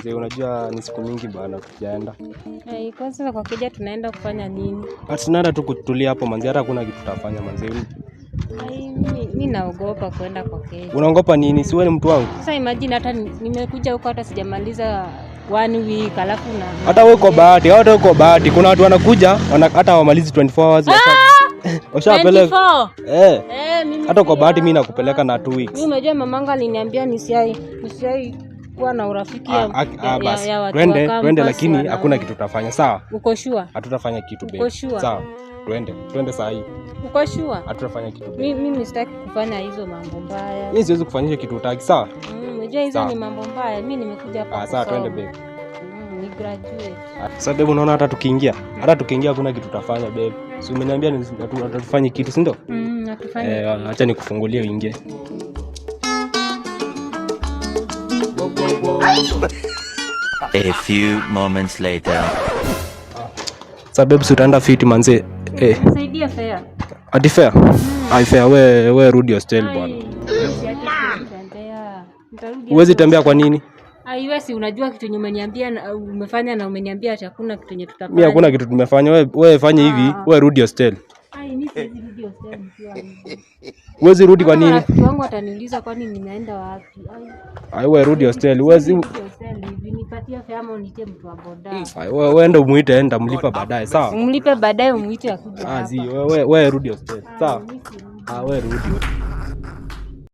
manze, unajua ni siku mingi bana tujaenda. Kwa sasa kwa kija tunaenda kufanya nini? Tunaenda tu kutulia hapo manze, hata hakuna kitu tutafanya manze. Mimi naogopa kwenda kwa keja. Unaogopa nini? Si wewe ni mtu wangu. Sasa imagine hata nimekuja huko hata sijamaliza 1 week alafu na hata wewe uko bahati, hata uko bahati. Kuna watu wanakuja hata hawamalizi 24 hours washapeleka. Mimi hata uko bahati, mimi nakupeleka na 2 weeks. Mimi unajua mamanga aliniambia nisiai kuwa na urafiki ya watu. Twende lakini hakuna kitu tutafanya, sawa? Uko sure? Hatutafanya kitu babe. Sawa. Twende saa hii. Uko sure? Hatutafanya kitu babe. Mimi sitaki kufanya hizo mambo mbaya. Mimi siwezi kufanyisha kitu utaki, sawa? Unajua hizo ni mambo mbaya. Mimi nimekuja hapa. Sawa, twende babe. Ni graduate. Sasa babe, unaona hata tukiingia hakuna kitu tutafanya babe. Si umeniambia hatufanye kitu, si ndio? Hatufanye. Acha nikufungulie uingie. A few moments later. Sasa babe, utaenda fit manze. Saidia fair. Ati fair? Ai fair, we rudi hostel bwana. Uwezi tembea kwa nini? Haiwezi, unajua kitu yenye umeniambia umefanya na umeniambia hakuna kitu yenye tutafanya. Mimi hakuna kitu tumefanya. Wewe fanye hivi, wewe rudi hostel. Mimi siwezi rudi hostel nikiwa hivi. Uwezi rudi kwa nini? Rafiki wangu ataniuliza kwani nimeenda wapi. Wewe rudi hostel. Uwezi nipatie fare ama uniite mtu wa boda. Wewe enda umuite, enda mlipa baadaye, sawa? Umlipe baadaye umuite akuje hapa. Wewe rudi hostel. Sawa? Wewe rudi.